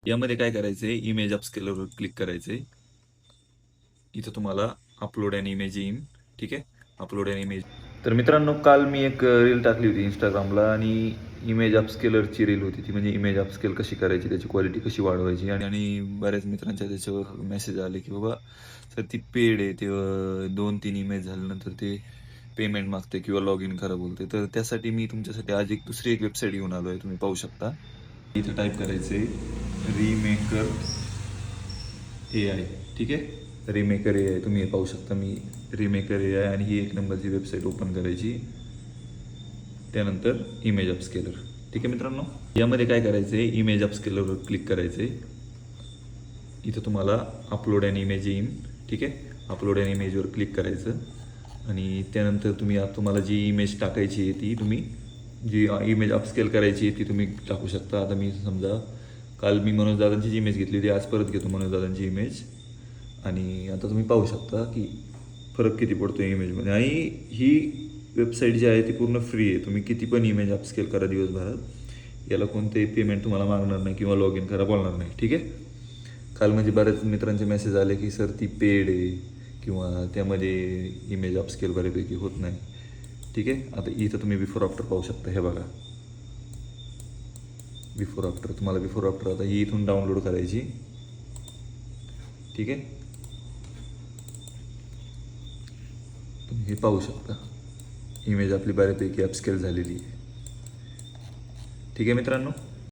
यामध्ये काय करायचंय, इमेज अपस्केलरवर क्लिक करायचंय. इथं तुम्हाला अपलोड अन इमेज येईन. ठीक आहे, अपलोड अन इमेज. तर मित्रांनो, काल मी एक रील टाकली होती इंस्टाग्रामला आणि इमेज अपस्केलरची रील होती ती. म्हणजे इमेज अपस्केल कशी करायची, त्याची क्वालिटी कशी वाढवायची. आणि बऱ्याच मित्रांच्या त्याच्यावर मेसेज आले की बाबा सर ती पेड आहे, ते 2-3 इमेज झाल्यानंतर ते पेमेंट मागते किंवा लॉग इन करा बोलते. तर त्यासाठी मी तुमच्यासाठी आज दुसरी एक वेबसाईट घेऊन आलो आहे, तुम्ही पाहू शकता. इथं टाईप करायचे रिमेकर AI. ठीक आहे, रिमेकर AI तुम्ही पाहू शकता. मी रिमेकर AI आणि ही एक नंबरची वेबसाईट ओपन करायची. त्यानंतर इमेज अपस्केलर. ठीक आहे मित्रांनो, यामध्ये काय करायचं आहे, इमेज अपस्केलरवर क्लिक करायचं आहे. इथं तुम्हाला अपलोड अन इमेज येईन. ठीक आहे, अपलोड अन इमेजवर क्लिक करायचं आणि त्यानंतर तुम्हाला जी इमेज टाकायची आहे ती तुम्ही, जी इमेज अपस्केल करायची आहे ती तुम्ही टाकू शकता. आता मी समजा काल मी मनोज दादांची इमेज घेतली होती, आज परत घेतो मनोज दादांची इमेज. आणि आता तुम्ही पाहू शकता की फरक किती पडतो इमेजमध्ये. आणि ही वेबसाईट जी आहे ती पूर्ण फ्री आहे. तुम्ही किती पण इमेज अपस्केल करा दिवसभरात, याला कोणतेही पेमेंट तुम्हाला मागणार नाही किंवा लॉग इन करा बोलणार नाही. ठीक आहे, काल म्हणजे बऱ्याच मित्रांचे मेसेज आले की सर ती पेड आहे किंवा त्यामध्ये इमेज अपस्केल बऱ्यापैकी होत नाही. ठीक आहे, आता इथं तुम्ही बिफोर आफ्टर पाहू शकता. हे बघा, बिफोर आफ्टर. तुम्हाला बिफोर आफ्टर आता ही इथून डाउनलोड करायची. ठीक आहे, तुम्ही हे पाहू शकता, इमेज आपली बऱ्यापैकी अपस्केल झालेली आहे. ठीक आहे मित्रांनो.